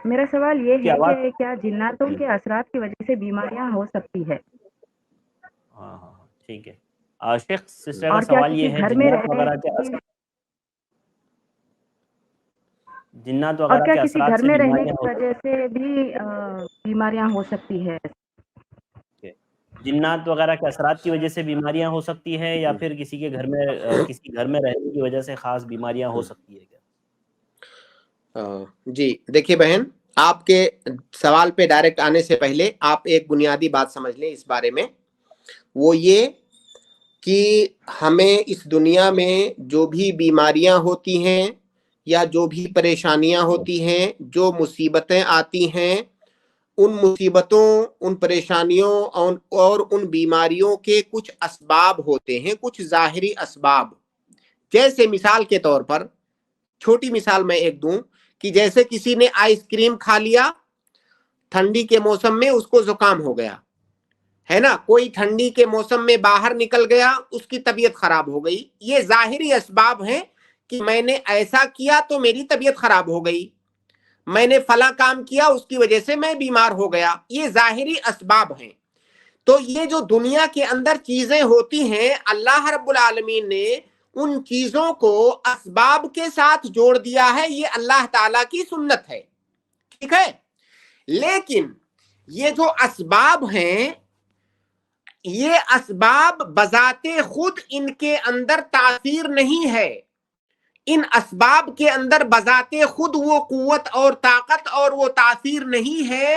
میرا سوال یہ کی ہے آواز کہ کیا جناتوں کے اثرات کی وجہ سے بیماریاں ہو سکتی ہے؟ ہاں ہاں ٹھیک ہے شیخ سسٹر کا اور کیا سوال یہ کسی ہے گھر میں جنات رہنے وغیرہ کے جنات اور وغیرہ کیا کے کسی اثرات گھر سے میں رہنے بیماریاں کی وجہ سے بھی بیماریاں ہو سکتی ہے؟ جنات وغیرہ کے اثرات کی وجہ سے بیماریاں ہو سکتی ہے یا پھر کسی کے گھر میں کسی گھر میں رہنے کی وجہ سے خاص بیماریاں ہو سکتی ہے کیا؟ جی دیکھیے بہن، آپ کے سوال پہ ڈائریکٹ آنے سے پہلے آپ ایک بنیادی بات سمجھ لیں اس بارے میں، وہ یہ کہ ہمیں اس دنیا میں جو بھی بیماریاں ہوتی ہیں یا جو بھی پریشانیاں ہوتی ہیں، جو مصیبتیں آتی ہیں، ان مصیبتوں، ان پریشانیوں اور ان بیماریوں کے کچھ اسباب ہوتے ہیں، کچھ ظاہری اسباب۔ جیسے مثال کے طور پر چھوٹی مثال میں ایک دوں کہ جیسے کسی نے آئس کریم کھا لیا، ٹھنڈی کے موسم میں اس کو زکام ہو گیا ہے نا، کوئی ٹھنڈی کے موسم میں باہر نکل گیا، اس کی طبیعت خراب ہو گئی۔ یہ ظاہری اسباب ہیں کہ میں نے ایسا کیا تو میری طبیعت خراب ہو گئی، میں نے فلاں کام کیا اس کی وجہ سے میں بیمار ہو گیا، یہ ظاہری اسباب ہیں۔ تو یہ جو دنیا کے اندر چیزیں ہوتی ہیں، اللہ رب العالمین نے ان چیزوں کو اسباب کے ساتھ جوڑ دیا ہے، یہ اللہ تعالیٰ کی سنت ہے، ٹھیک ہے۔ لیکن یہ جو اسباب ہیں، یہ اسباب بذات خود ان کے اندر تاثیر نہیں ہے، ان اسباب کے اندر بذات خود وہ قوت اور طاقت اور وہ تاثیر نہیں ہے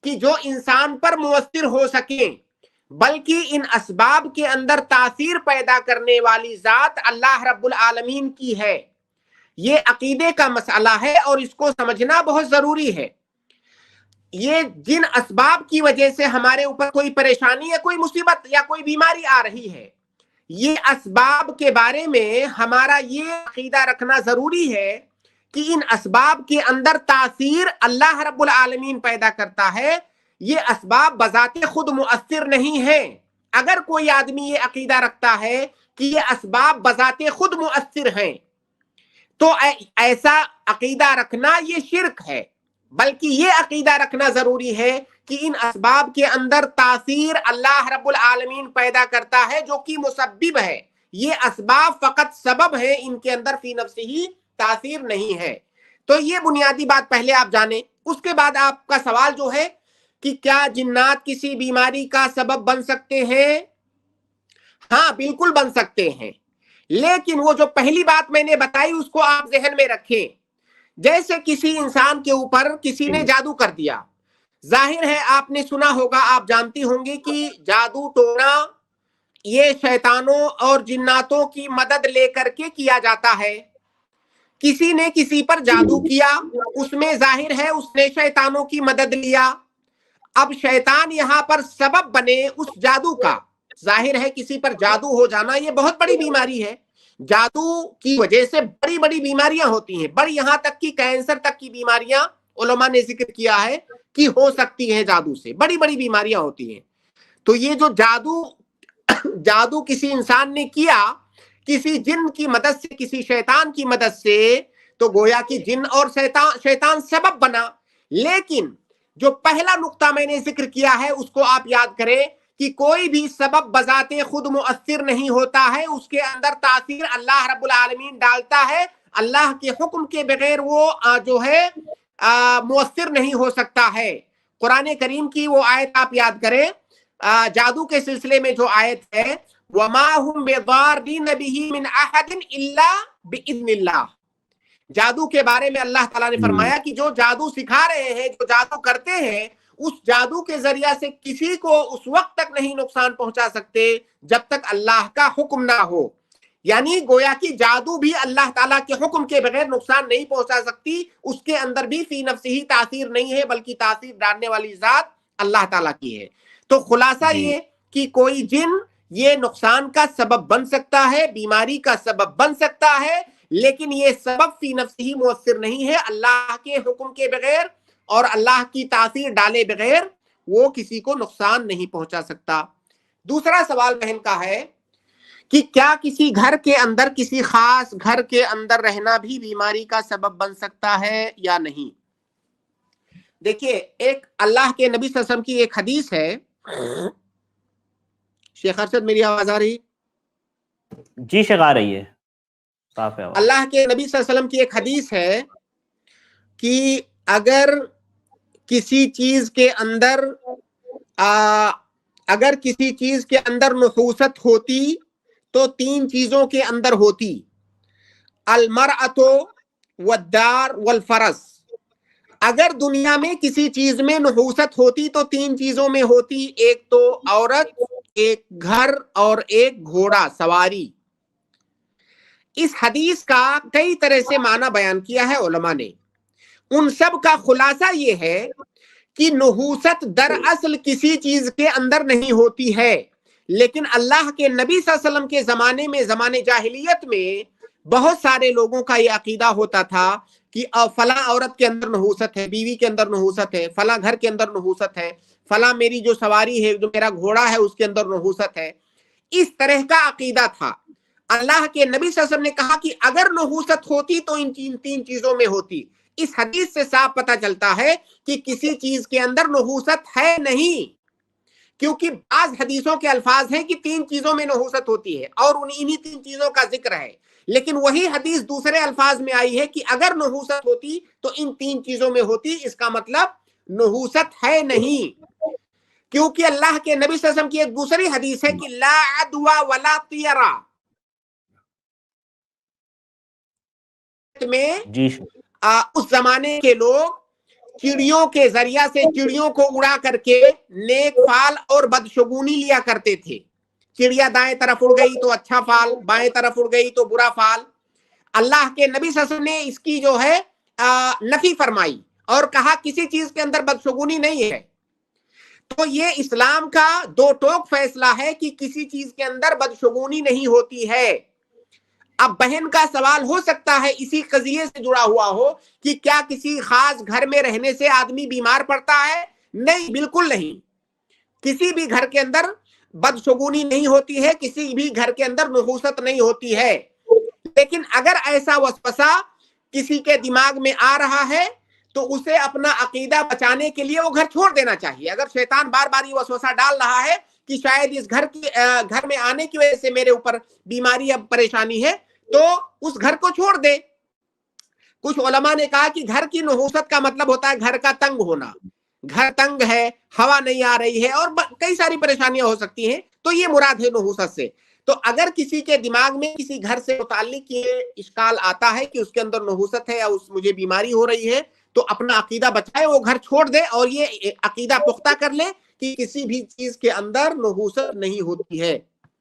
کہ جو انسان پر مؤثر ہو سکے، بلکہ ان اسباب کے اندر تاثیر پیدا کرنے والی ذات اللہ رب العالمین کی ہے۔ یہ عقیدے کا مسئلہ ہے اور اس کو سمجھنا بہت ضروری ہے۔ یہ جن اسباب کی وجہ سے ہمارے اوپر کوئی پریشانی یا کوئی مصیبت یا کوئی بیماری آ رہی ہے، یہ اسباب کے بارے میں ہمارا یہ عقیدہ رکھنا ضروری ہے کہ ان اسباب کے اندر تاثیر اللہ رب العالمین پیدا کرتا ہے، یہ اسباب بذات خود مؤثر نہیں ہیں۔ اگر کوئی آدمی یہ عقیدہ رکھتا ہے کہ یہ اسباب بذات خود مؤثر ہیں تو ایسا عقیدہ رکھنا یہ شرک ہے، بلکہ یہ عقیدہ رکھنا ضروری ہے کہ ان اسباب کے اندر تاثیر اللہ رب العالمین پیدا کرتا ہے جو کہ مسبب ہے، یہ اسباب فقط سبب ہے، ان کے اندر فی نفسہ ہی تاثیر نہیں ہے۔ تو یہ بنیادی بات پہلے آپ جانیں۔ اس کے بعد آپ کا سوال جو ہے کہ کیا جنات کسی بیماری کا سبب بن سکتے ہیں؟ ہاں بالکل بن سکتے ہیں، لیکن وہ جو پہلی بات میں نے بتائی اس کو آپ ذہن میں رکھیں۔ جیسے کسی انسان کے اوپر کسی نے جادو کر دیا، ظاہر ہے آپ نے سنا ہوگا، آپ جانتی ہوں گی کہ جادو ٹونا یہ شیطانوں اور جناتوں کی مدد لے کر کے کیا جاتا ہے۔ کسی نے کسی پر جادو کیا، اس میں ظاہر ہے اس نے شیطانوں کی مدد لیا۔ اب شیطان یہاں پر سبب بنے اس جادو کا، ظاہر ہے کسی پر جادو ہو جانا یہ بہت بڑی بیماری ہے، جادو کی وجہ سے بڑی بڑی بیماریاں ہوتی ہیں، بڑی یہاں تک کہ کینسر تک کی بیماریاں علماء نے ذکر کیا ہے کہ ہو سکتی ہیں، جادو سے بڑی بڑی بیماریاں ہوتی ہیں۔ تو یہ جو جادو کسی انسان نے کیا کسی جن کی مدد سے، کسی شیطان کی مدد سے، تو گویا کہ جن اور شیطان سبب بنا۔ لیکن جو پہلا نقطہ میں نے ذکر کیا ہے اس کو آپ یاد کریں کہ کوئی بھی سبب بذات خود مؤثر نہیں ہوتا ہے، اس کے اندر تاثیر اللہ رب العالمین ڈالتا ہے، اللہ کے حکم کے بغیر وہ جو ہے مؤثر نہیں ہو سکتا ہے۔ قرآن کریم کی وہ آیت آپ یاد کریں، جادو کے سلسلے میں جو آیت ہے وَمَا هُمْ بِضَارِّينَ بِهِ مِنْ أَحَدٍ إِلَّا بِإِذْنِ اللَّهِ۔ جادو کے بارے میں اللہ تعالیٰ نے فرمایا کہ جو جادو سکھا رہے ہیں، جو جادو کرتے ہیں، اس جادو کے ذریعہ سے کسی کو اس وقت تک نہیں نقصان پہنچا سکتے جب تک اللہ کا حکم نہ ہو۔ یعنی گویا کہ جادو بھی اللہ تعالیٰ کے حکم کے بغیر نقصان نہیں پہنچا سکتی، اس کے اندر بھی فی نفسہ ہی تاثیر نہیں ہے، بلکہ تاثیر ڈالنے والی ذات اللہ تعالیٰ کی ہے۔ تو خلاصہ یہ کہ کوئی جن یہ نقصان کا سبب بن سکتا ہے، بیماری کا سبب بن سکتا ہے، لیکن یہ سبب فی نفسہ ہی مؤثر نہیں ہے، اللہ کے حکم کے بغیر اور اللہ کی تاثیر ڈالے بغیر وہ کسی کو نقصان نہیں پہنچا سکتا۔ دوسرا سوال بہن کا ہے کہ کیا کسی گھر کے اندر، کسی خاص گھر کے اندر رہنا بھی بیماری کا سبب بن سکتا ہے یا نہیں؟ دیکھیے ایک اللہ کے نبی صلی اللہ علیہ وسلم کی ایک حدیث ہے. شیخ ارشد میری آواز آ رہی؟ جی شیخ آ رہی ہے، صاف ہے. اللہ کے نبی صلی اللہ علیہ وسلم کی ایک حدیث ہے کہ اگر کسی چیز کے اندر نحوست ہوتی تو 3 چیزوں کے اندر ہوتی: المرأۃ والدار والفرس. اگر دنیا میں کسی چیز میں نحوست ہوتی تو 3 چیزوں میں ہوتی: ایک تو عورت، ایک گھر اور ایک گھوڑا سواری. اس حدیث کا کئی طرح سے معنی بیان کیا ہے علماء نے. ان سب کا خلاصہ یہ ہے کہ نحوست دراصل کسی چیز کے اندر نہیں ہوتی ہے، لیکن اللہ کے نبی صلی اللہ علیہ وسلم کے زمانے میں، زمانے جاہلیت میں، بہت سارے لوگوں کا یہ عقیدہ ہوتا تھا کہ فلاں عورت کے اندر نحوست ہے، بیوی کے اندر نحوست ہے، فلاں گھر کے اندر نحوست ہے، فلاں میری جو سواری ہے، جو میرا گھوڑا ہے، اس کے اندر نحوست ہے. اس طرح کا عقیدہ تھا. اللہ کے نبی صلی اللہ علیہ وسلم نے کہا کہ اگر نحوست ہوتی تو ان 3 چیزوں میں ہوتی. اس حدیث سے صاف پتہ چلتا ہے کہ کسی چیز کے اندر نحوست ہے نہیں، کیونکہ بعض حدیثوں کے الفاظ ہیں کہ 3 چیزوں میں نحوست ہوتی ہے اور انہی 3 چیزوں کا ذکر ہے. لیکن وہی حدیث دوسرے الفاظ میں آئی ہے کہ اگر نحوست ہوتی تو ان 3 چیزوں میں ہوتی. اس کا مطلب نحوست ہے نہیں، کیونکہ اللہ کے نبی صلی اللہ علیہ وسلم کی ایک دوسری حدیث ہے کہ لا عدوى ولا طیرہ. میں جی اس زمانے کے لوگ چڑیوں کے ذریعہ سے چڑیوں کو اڑا کر کے نیک فال اور بدشگونی لیا کرتے تھے. چڑیا دائیں طرف اڑ گئی تو اچھا فال، بائیں طرف اڑ گئی تو برا فال. اللہ کے نبی صلی اللہ علیہ وسلم نے اس کی جو ہے نفی فرمائی اور کہا کسی چیز کے اندر بدشگونی نہیں ہے. تو یہ اسلام کا 2 ٹوک فیصلہ ہے کہ کسی چیز کے اندر بدشگونی نہیں ہوتی ہے. اب بہن کا سوال ہو سکتا ہے اسی قضیے سے جڑا ہوا ہو کہ کیا کسی خاص گھر میں رہنے سے آدمی بیمار پڑتا ہے؟ نہیں، بالکل نہیں. کسی بھی گھر کے اندر بدشگونی نہیں ہوتی ہے، کسی بھی گھر کے اندر نحوست نہیں ہوتی ہے. لیکن اگر ایسا وسوسہ کسی کے دماغ میں آ رہا ہے تو اسے اپنا عقیدہ بچانے کے لیے وہ گھر چھوڑ دینا چاہیے. اگر شیطان بار بار یہ وسوسہ ڈال رہا ہے کہ شاید اس گھر میں آنے کی وجہ سے میرے اوپر بیماری اب پریشانی ہے، تو اس گھر کو چھوڑ دے. کچھ علماء نے کہا کہ گھر کی نحوست کا مطلب ہوتا ہے گھر کا تنگ ہونا. گھر تنگ ہے، ہوا نہیں آ رہی ہے اور کئی ساری پریشانیاں ہو سکتی ہیں، تو یہ مراد ہے نحوست سے. تو اگر کسی کے دماغ میں کسی گھر سے متعلق یہ اشکال آتا ہے کہ اس کے اندر نحوست ہے یا مجھے بیماری ہو رہی ہے، تو اپنا عقیدہ بچائے، وہ گھر چھوڑ دے اور یہ عقیدہ پختہ کر لے کہ کسی بھی چیز کے اندر نحوست نہیں ہوتی ہے.